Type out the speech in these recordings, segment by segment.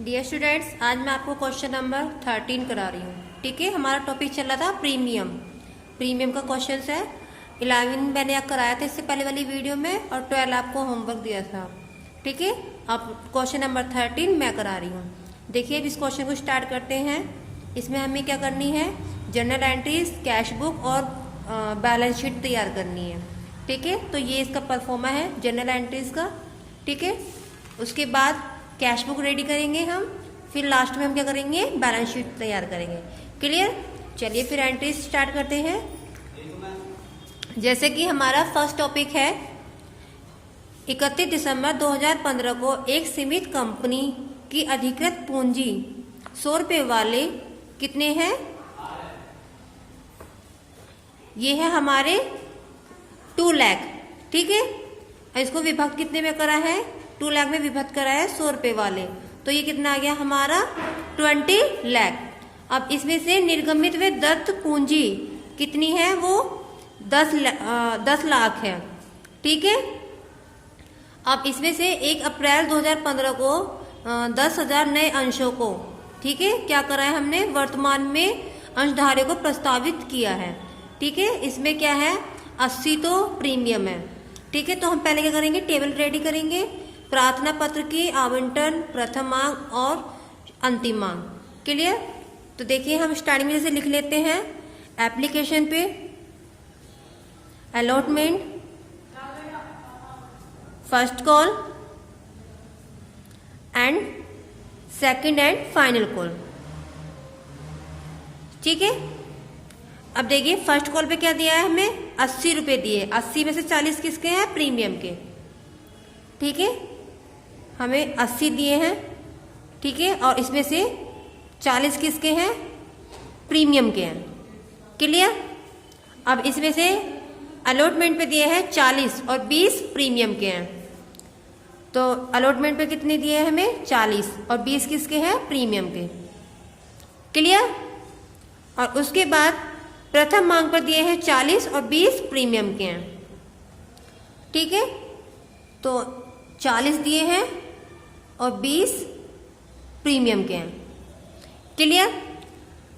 Dear students, आज मैं आपको क्वेश्चन नंबर 13 करा रही हूँ। ठीक है, हमारा टॉपिक चल रहा था प्रीमियम का क्वेश्चन है। 11 मैंने कराया था इससे पहले वाली वीडियो में और 12 आपको होमवर्क दिया था। ठीक है, अब क्वेश्चन नंबर 13 मैं करा रही हूँ। देखिए, अब इस क्वेश्चन को स्टार्ट करते हैं। इसमें हमें क्या करनी है, जर्नल एंट्रीज, कैश बुक और बैलेंस शीट तैयार करनी है। ठीक है, तो ये इसका परफॉर्मा है जर्नल एंट्रीज का। ठीक है, उसके बाद कैश बुक रेडी करेंगे हम, फिर लास्ट में हम क्या करेंगे, बैलेंस शीट तैयार करेंगे। क्लियर? चलिए फिर एंट्रीज स्टार्ट करते हैं। जैसे कि हमारा फर्स्ट टॉपिक है, 31 दिसंबर 2015 को एक सीमित कंपनी की अधिकृत पूंजी 100 रुपये वाले कितने हैं? ये है हमारे 2 लाख। ठीक है, इसको विभक्त कितने में करा है? 2 लाख में विभक्त करा है 100 रुपये वाले, तो ये कितना आ गया हमारा 20 लाख। अब इसमें से निर्गमित व दत्त पूंजी कितनी है? वो 10 लाख है। ठीक है, अब इसमें से 1 अप्रैल 2015 को 10,000 नए अंशों को, ठीक है, क्या करा है हमने, वर्तमान में अंशधारियों को प्रस्तावित किया है। ठीक है, इसमें क्या है, 80 तो प्रीमियम है। ठीक है, तो हम पहले क्या करेंगे, टेबल रेडी करेंगे। प्रार्थना पत्र की आवंटन, प्रथम मांग और अंतिम मांग। क्लियर? तो देखिए, हम स्टार्टिंग में जैसे लिख लेते हैं, एप्लीकेशन पे allotment, first call and second and final call. ठीक है, अब देखिए फर्स्ट कॉल पे क्या दिया है हमें, 80 रुपये दिए। 80 में से 40 किसके हैं? प्रीमियम के। ठीक है, हमें 80 दिए हैं। ठीक है, और इसमें से 40 किसके हैं? प्रीमियम के हैं। क्लियर? अब इसमें से अलॉटमेंट पे दिए हैं 40 और 20 प्रीमियम के हैं। तो अलॉटमेंट पे कितने दिए हैं हमें? 40 और 20 किसके हैं? प्रीमियम के। क्लियर? और उसके बाद प्रथम मांग पर दिए हैं 40 और 20 प्रीमियम के हैं। ठीक है, तो 40 दिए हैं और 20 प्रीमियम के हैं। क्लियर?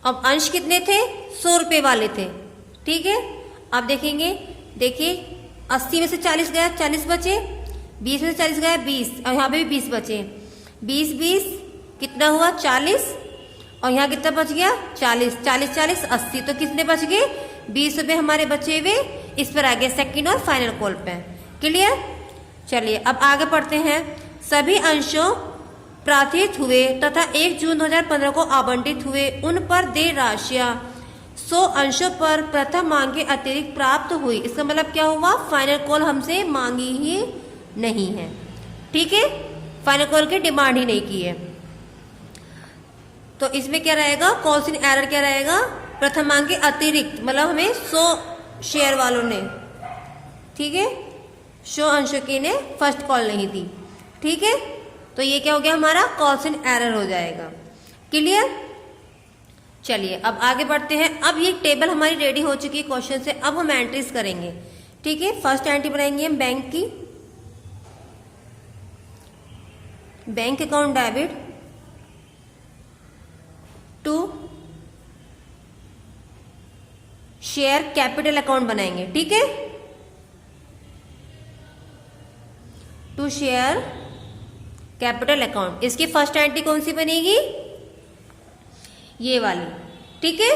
अब अंश कितने थे? 100 रुपये वाले थे। ठीक है, अब देखेंगे, देखिए 80 में से 40 गया, 40 बचे। 20 में से 40 गया, 20, और यहाँ पे भी 20 बचे। 20 कितना हुआ? 40, और यहाँ कितना बच गया? 40 40 80, तो कितने बच गए? 20 रुपये हमारे बचे हुए इस पर आ गए सेकंड और फाइनल कॉल पे। क्लियर? चलिए अब आगे पढ़ते हैं। सभी अंशों प्रार्थित हुए तथा 1 जून 2015 को आवंटित हुए उन पर देय राशियां 100 अंशों पर प्रथम मांग के अतिरिक्त प्राप्त हुई। इसका मतलब क्या हुआ? फाइनल कॉल हमसे मांगी ही नहीं है। ठीक है, फाइनल कॉल की डिमांड ही नहीं की है। तो इसमें क्या रहेगा, कॉल्स इन एरर क्या रहेगा, प्रथम मांग के अतिरिक्त, मतलब हमें 100 शेयर वालों ने, ठीक है, 100 अंशों की ने फर्स्ट कॉल नहीं दी। ठीक है, तो ये क्या हो गया हमारा, कॉल्स इन एरर हो जाएगा। क्लियर? चलिए अब आगे बढ़ते हैं। अब ये टेबल हमारी रेडी हो चुकी है क्वेश्चन से। अब हम एंट्रीज करेंगे। ठीक है, फर्स्ट एंट्री बनाएंगे हम बैंक की, bank account debit to share capital account बनाएंगे। ठीक है, टू शेयर कैपिटल अकाउंट। इसकी फर्स्ट एंट्री कौन सी बनेगी? ये वाली। ठीक है,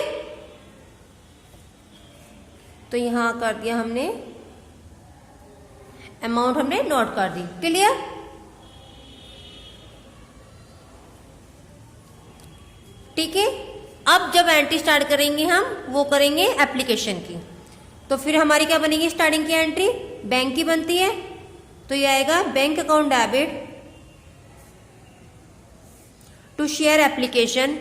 तो यहां कर दिया हमने, अमाउंट हमने नोट कर दी। क्लियर? ठीक है, अब जब एंट्री स्टार्ट करेंगे हम, वो करेंगे एप्लीकेशन की। तो फिर हमारी क्या बनेगी स्टार्टिंग की एंट्री? बैंक की बनती है, तो ये आएगा bank account debit to share application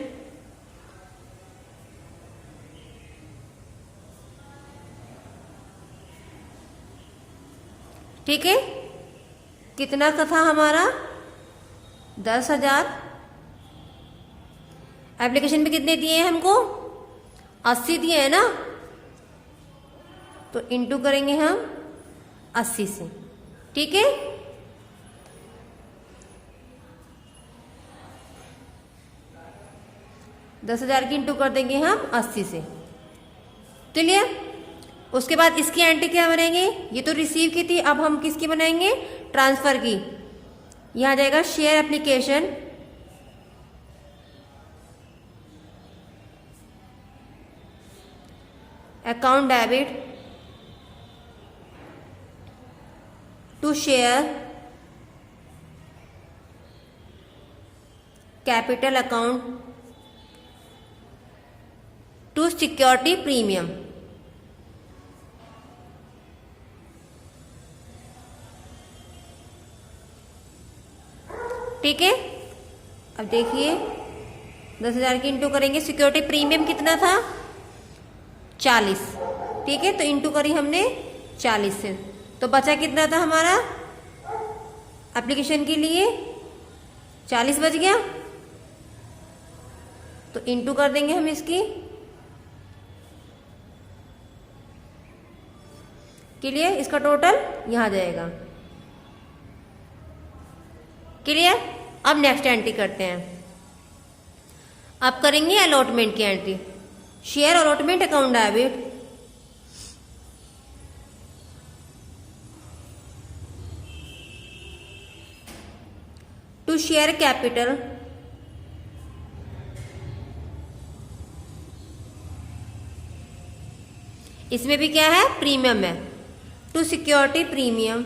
ठीक है, कितना का था हमारा? 10,000। एप्लीकेशन पे कितने दिए हैं हमको? 80 दिए हैं ना, तो इंटू करेंगे हम 80 से। ठीक है, 10,000 की इंटू कर देंगे हम 80 से। क्लियर? उसके बाद इसकी एंट्री क्या बनाएंगे, ये तो रिसीव की थी, अब हम किसकी बनाएंगे, ट्रांसफर की। यहां जाएगा share application, account debit to share capital account to security premium. ठीक है, अब देखिए 10,000 की इंटू करेंगे, सिक्योरिटी प्रीमियम कितना था 40। ठीक है, तो इंटू करी हमने 40 से, तो बचा कितना था हमारा एप्लीकेशन के लिए 40 बच गया, तो इंटू कर देंगे हम इसकी। क्लियर? इसका टोटल यहां जाएगा। क्लियर? अब नेक्स्ट एंट्री करते हैं। अब करेंगे अलॉटमेंट की entry, share allotment account debit to share capital इसमें भी क्या है, प्रीमियम है, टू सिक्योरिटी प्रीमियम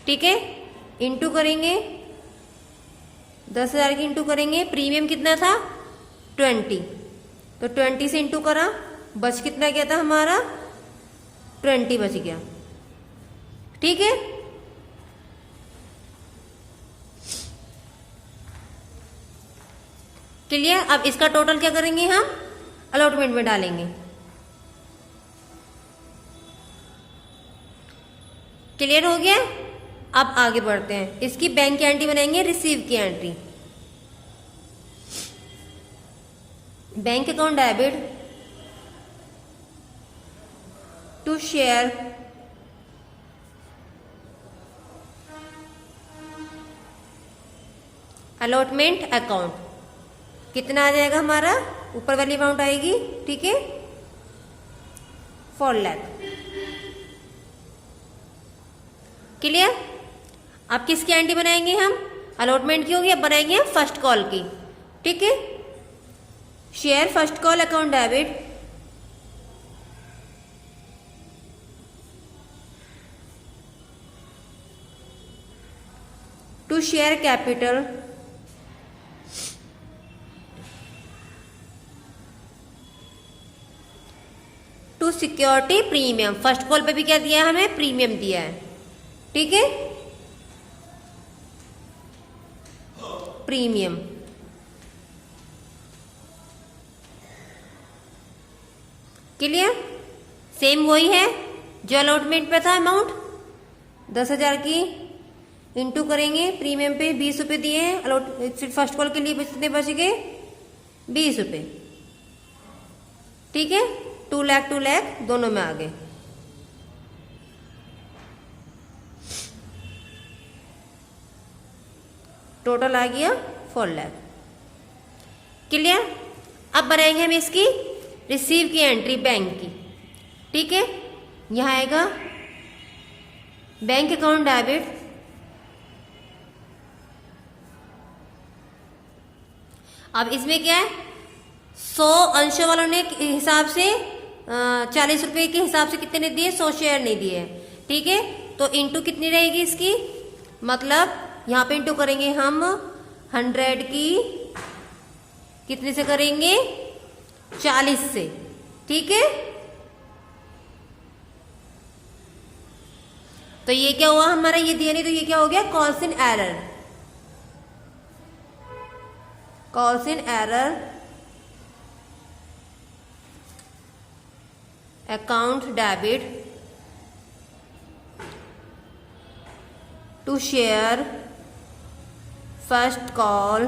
ठीक है, इंटू करेंगे 10,000 की इंटू करेंगे, प्रीमियम कितना था 20, तो 20 से इंटू करा, बच कितना गया था हमारा 20 बच गया। ठीक है, क्लियर? अब इसका टोटल क्या करेंगे हम अलॉटमेंट में डालेंगे। क्लियर हो गया? अब आगे बढ़ते हैं, इसकी बैंक की एंट्री बनाएंगे, रिसीव की entry, bank account debit to share allotment account, कितना आ जाएगा हमारा, ऊपर वाली अमाउंट आएगी। ठीक है, 4 लाख। क्लियर? अब किसकी एंट्री बनाएंगे हम, अलॉटमेंट की होगी, अब बनाएंगे हम फर्स्ट कॉल की। ठीक है, share first call account debit to share capital to security premium. First call पे भी क्या दिया है हमें, प्रीमियम दिया है। ठीक है, प्रीमियम। क्लियर? सेम वही है जो अलॉटमेंट पे था, अमाउंट 10,000 की इंटू करेंगे, प्रीमियम पे 20 रुपए दिए हैं, अलॉट फर्स्ट कॉल के लिए कितने बच गए 20 रुपए। ठीक है, 2 लाख दोनों में आ गए। टोटल आ गया 4 लाख। क्लियर? अब बनाएंगे हम इसकी रिसीव की एंट्री बैंक की। ठीक है, यहां आएगा बैंक अकाउंट डेबिट अब इसमें क्या है, 100 अंशों वालों ने हिसाब से 40 रुपए के हिसाब से कितने दिए, 100 शेयर नहीं दिए। ठीक है, तो इंटू कितनी रहेगी इसकी, मतलब यहां पे इंटू करेंगे हम 100 की कितने से करेंगे 40 से। ठीक है, तो ये क्या हुआ हमारा, ये दिया नहीं तो ये क्या हो गया, calls in arrear, calls in arrear account debit to share first call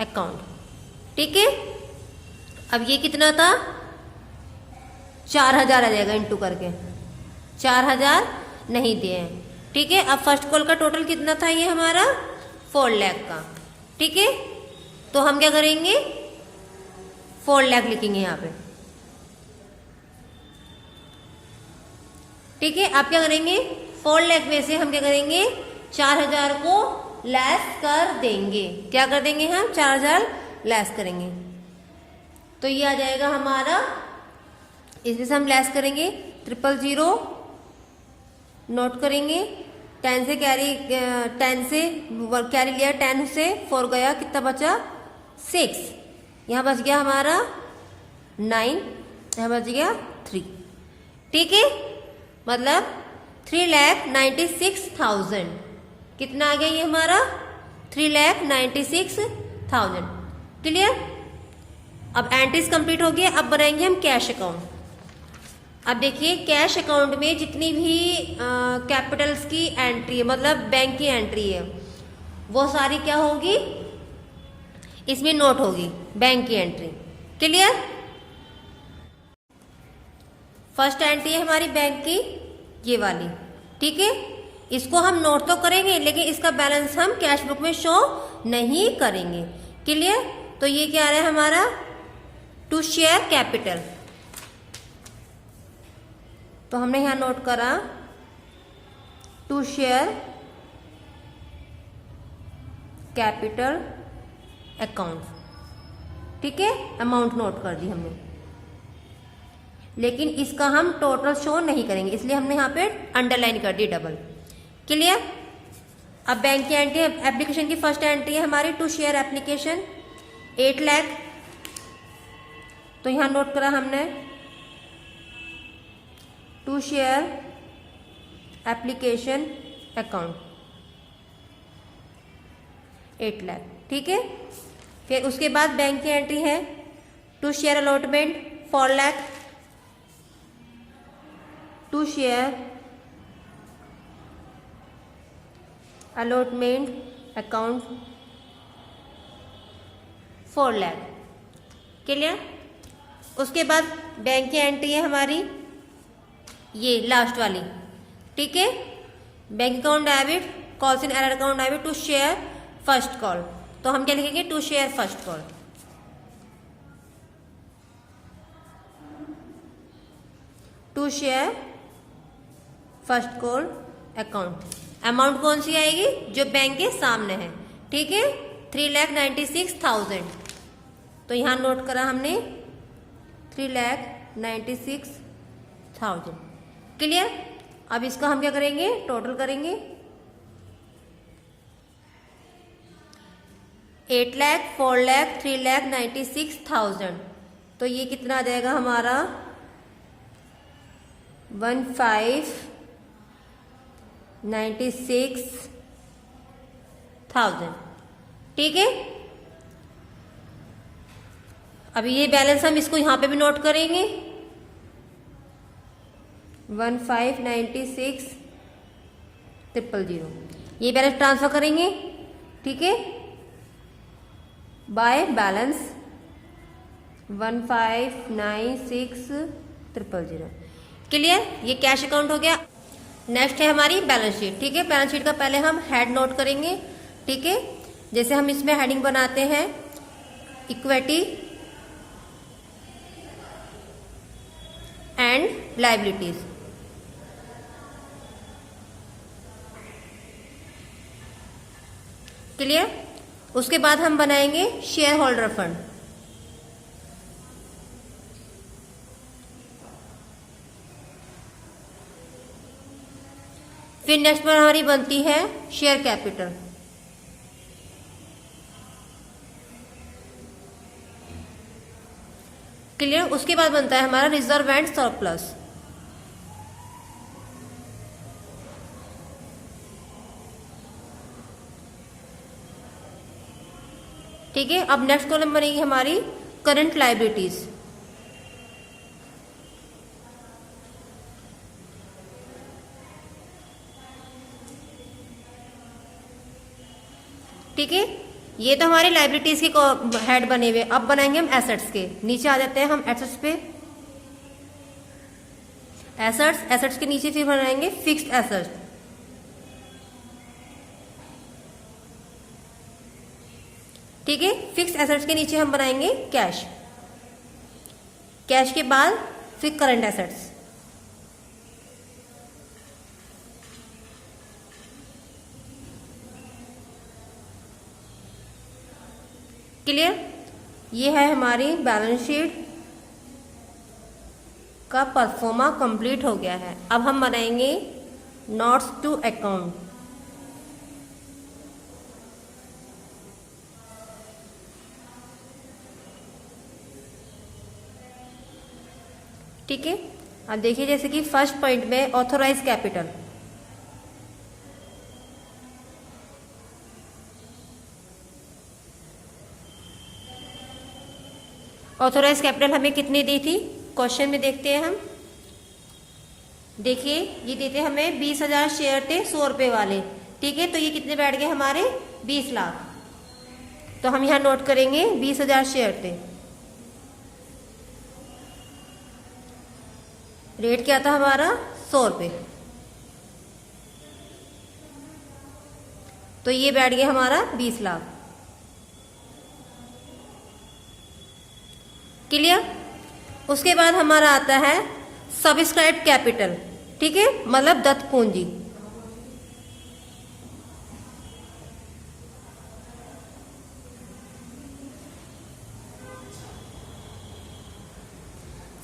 account. ठीक है, अब ये कितना था 4000 आ जाएगा इंटू करके, 4000 नहीं दिए हैं। ठीक है, अब फर्स्ट कॉल का टोटल कितना था ये हमारा 4 लाख का। ठीक है, तो हम क्या करेंगे 4 लाख लिखेंगे यहाँ पे। ठीक है, आप क्या करेंगे 4 लाख में से हम क्या करेंगे 4000 को लेस कर देंगे। क्या कर देंगे हम 4000 लेस करेंगे, तो ये आ जाएगा हमारा, इसमें से हम लेस करेंगे 000 नोट करेंगे, 10 से कैरी लिया, 10 से 4 गया, कितना बचा 6, यहाँ बच गया हमारा 9, यहाँ बच गया 3। ठीक है, मतलब 3,96,000 कितना आ गया ये हमारा 3,96,000। क्लियर, अब एंट्रीज कंप्लीट हो गया। अब बनाएंगे हम कैश अकाउंट। अब देखिए कैश अकाउंट में जितनी भी कैपिटल्स की एंट्री है, मतलब बैंक की एंट्री है, वो सारी क्या होगी इसमें नोट होगी, बैंक की एंट्री। क्लियर, फर्स्ट एंट्री है हमारी बैंक की ये वाली। ठीक है, इसको हम नोट तो करेंगे लेकिन इसका बैलेंस हम कैश बुक में शो नहीं करेंगे। क्लियर, तो ये क्या आ रहा है हमारा टू शेयर कैपिटल, तो हमने यहां नोट करा टू शेयर कैपिटल अकाउंट। ठीक है, अमाउंट नोट कर दी हमने, लेकिन इसका हम टोटल शो नहीं करेंगे, इसलिए हमने यहाँ पे अंडरलाइन कर दी डबल। क्लियर, अब बैंक की एंट्री, एप्लीकेशन की फर्स्ट एंट्री है हमारी टू शेयर एप्लीकेशन 8 लाख, तो यहाँ नोट करा हमने to share application account 8 lakh. ठीक है, फिर उसके बाद बैंक की एंट्री है to share allotment 4 lakh, to share allotment account 4 lakh. Clear, उसके बाद बैंक की एंट्री है हमारी ये लास्ट वाली। ठीक है, bank account debit, calls in arrear account debit to share first call, तो हम क्या लिखेंगे to share first call. To share first call account, amount कौन सी आएगी जो बैंक के सामने है। ठीक है, 3,96,000, तो यहां नोट करा हमने 3,96,000। क्लियर, अब इसका हम क्या करेंगे टोटल करेंगे 8 लाख, 4 लाख, 3,96,000, तो ये कितना आ जाएगा हमारा 15,96,000। ठीक है, अभी ये बैलेंस हम इसको यहां पे भी नोट करेंगे 15,96,000, ये बैलेंस ट्रांसफर करेंगे। ठीक है, बाय बैलेंस 15,96,000। क्लियर, ये कैश अकाउंट हो गया। नेक्स्ट है हमारी बैलेंस शीट। ठीक है, बैलेंस शीट का पहले हम हेड नोट करेंगे। ठीक है, जैसे हम इसमें हेडिंग बनाते हैं इक्विटी एंड लायबिलिटीज। क्लियर, उसके बाद हम बनाएंगे शेयर होल्डर फंड। फिर नेक्स्ट पर हमारी बनती है शेयर कैपिटल। क्लियर, उसके बाद बनता है हमारा रिजर्व एंड सरप्लस। ठीक है, अब नेक्स्ट कॉलम बनेगी हमारी करंट लायबिलिटीज। ठीक है, ये तो हमारी लायबिलिटीज के हेड बने हुए। अब बनाएंगे हम एसेट्स के। नीचे आ जाते हैं हम एसेट्स पे। एसेट्स, एसेट्स के नीचे फिर बनाएंगे फिक्स्ड एसेट्स। ठीक है, फिक्स्ड एसेट्स के नीचे हम बनाएंगे कैश, कैश के बाद फिर करंट एसेट्स। क्लियर? ये है हमारी बैलेंस शीट का परफॉर्मा कंप्लीट हो गया है। अब हम बनाएंगे नोट्स टू अकाउंट। ठीक है, अब देखिए जैसे कि फर्स्ट पॉइंट में ऑथोराइज कैपिटल, ऑथोराइज कैपिटल हमें कितनी दी थी, क्वेश्चन में देखते हैं हम। देखिए ये देते हमें 20,000 शेयर थे 100 रुपए वाले। ठीक है, तो ये कितने बैठ गए हमारे 20 लाख। तो हम यहां नोट करेंगे 20,000 शेयर थे। रेट क्या था हमारा 100 रुपए, तो ये बैठ गया हमारा 20 लाख। क्लियर? उसके बाद हमारा आता है सब्सक्राइब कैपिटल। ठीक है, मतलब दत्त पूंजी।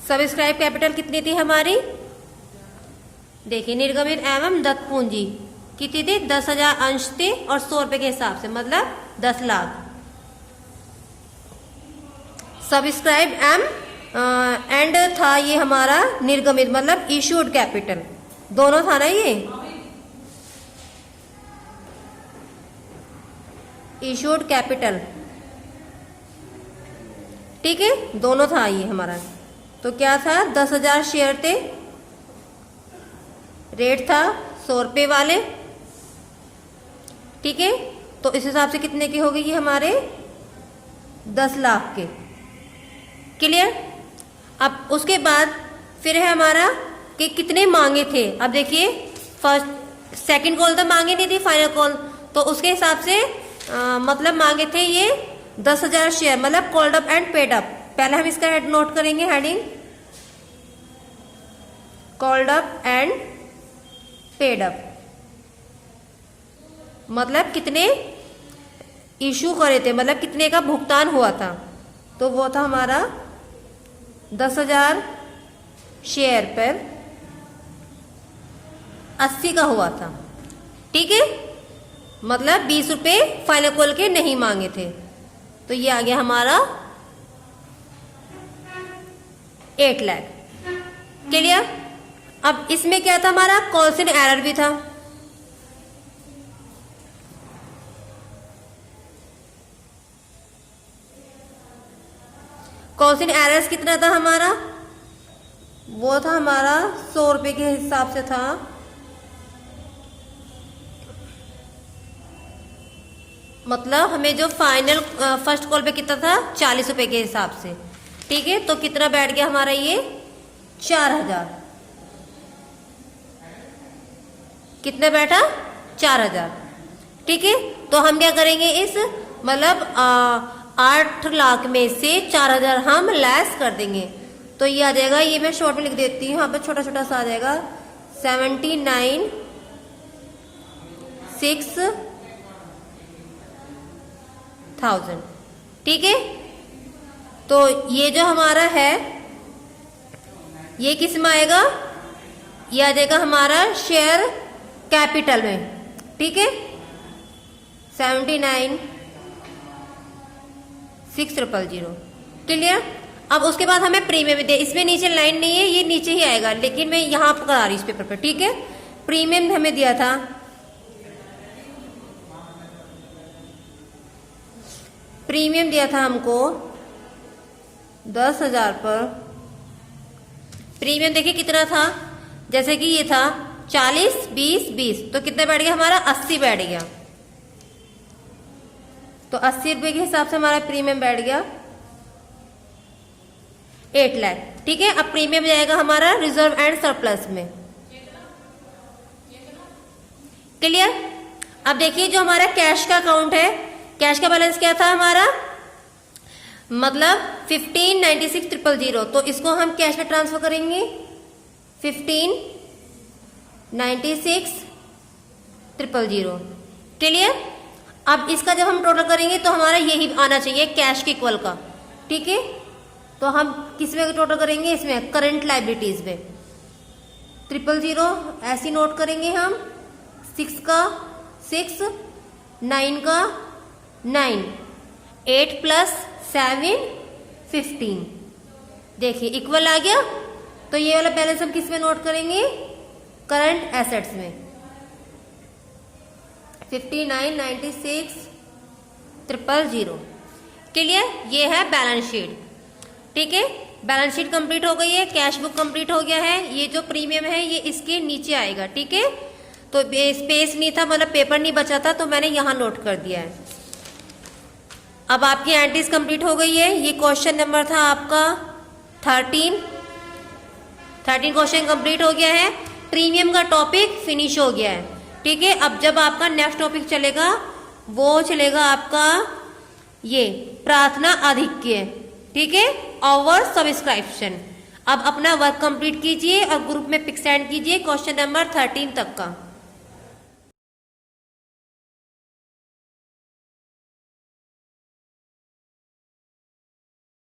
सब्सक्राइब कैपिटल कितनी थी हमारी, देखिए निर्गमित एवं दत्त पूंजी कितनी थी, 10,000 अंश थे और 100 रुपए के हिसाब से मतलब 10 लाख। सब्सक्राइब एंड था ये हमारा निर्गमित मतलब इशूड कैपिटल, दोनों था ना ये, इशूड कैपिटल। ठीक है, दोनों था ये हमारा। तो क्या था, 10,000 शेयर थे, रेट था 100 रुपए वाले। ठीक है, तो इस हिसाब से कितने के हो गए ये हमारे 10 लाख के। क्लियर? अब उसके बाद फिर है हमारा कि कितने मांगे थे। अब देखिए फर्स्ट सेकंड कॉल तो मांगे नहीं थी, फाइनल कॉल, तो उसके हिसाब से मतलब मांगे थे ये 10,000 शेयर मतलब called up and paid up. पहले हम इसका हेड नोट करेंगे, heading called up and paid up, मतलब कितने इशू करे थे, मतलब कितने का भुगतान हुआ था। तो वो था हमारा 10,000 शेयर पर 80 का हुआ था। ठीक है, मतलब 20 रुपए फाइनल कॉल के नहीं मांगे थे। तो ये आ गया हमारा 8 लाख। क्लियर? अब इसमें क्या था हमारा, कॉल्स एंड एरर भी था। कॉल्स एंड एरर्स कितना था हमारा, वो था हमारा 100 रुपए के हिसाब से था। मतलब हमें जो फाइनल फर्स्ट कॉल पे कितना था 40 रुपए के हिसाब से। ठीक है, तो कितना बैठ गया हमारा ये 4,000। कितने बैठा 4,000। ठीक है, तो हम क्या करेंगे इस मतलब 8 लाख में से 4,000 हम लेस कर देंगे। तो ये आ जाएगा, ये मैं शॉर्ट में लिख देती हूँ, यहाँ पे छोटा छोटा सा आ जाएगा 79,600। ठीक है, तो ये जो हमारा है ये किस में आएगा, ये आ जाएगा हमारा शेयर कैपिटल में। ठीक है, 79,600। क्लियर? अब उसके बाद हमें प्रीमियम दे, इसमें नीचे लाइन नहीं है, ये नीचे ही आएगा, लेकिन मैं यहां पर करा रही इस पेपर पर। ठीक है, प्रीमियम हमें दिया था, प्रीमियम दिया था हमको 10,000 पर। प्रीमियम देखिए कितना था, जैसे कि ये था 40, 20, 20, तो कितना बैठ गया हमारा 80 बैठ गया। तो 80 रुपए के हिसाब से हमारा प्रीमियम बैठ गया 8 लाख। ठीक है। अब प्रीमियम जाएगा हमारा रिजर्व एंड सरप्लस में। क्लियर। अब देखिए जो हमारा कैश का अकाउंट है, कैश का बैलेंस क्या था हमारा, मतलब 15,96,000, तो इसको हम कैश में ट्रांसफर करेंगे 15,96,000। क्लियर। अब इसका जब हम टोटल करेंगे तो हमारा यही आना चाहिए कैश के इक्वल का। ठीक है, तो हम किस में टोटल करेंगे, इसमें करंट लाइबिलिटीज में 000 ऐसी नोट करेंगे हम, 6 का 6, 9 का 9, 8 + 7 15। देखिए इक्वल आ गया। तो ये वाला बैलेंस हम किस में नोट करेंगे, करंट एसेट्स में 59,96,000। क्लियर। ये है बैलेंस शीट। ठीक है, बैलेंस शीट कंप्लीट हो गई है, कैश बुक कंप्लीट हो गया है। ये जो प्रीमियम है ये इसके नीचे आएगा। ठीक है, तो स्पेस नहीं था, मतलब पेपर नहीं बचा था, तो मैंने यहां नोट कर दिया है। अब आपकी एंट्रीज कंप्लीट हो गई है। ये क्वेश्चन नंबर था आपका 13 क्वेश्चन कंप्लीट हो गया है। प्रीमियम का टॉपिक फिनिश हो गया है। ठीक है, अब जब आपका नेक्स्ट टॉपिक चलेगा वो चलेगा आपका ये प्रार्थना आधिक्य। ठीक है, ओवर सब्सक्रिप्शन। अब अपना वर्क कंप्लीट कीजिए और ग्रुप में पिक सेंड कीजिए क्वेश्चन नंबर 13 तक का।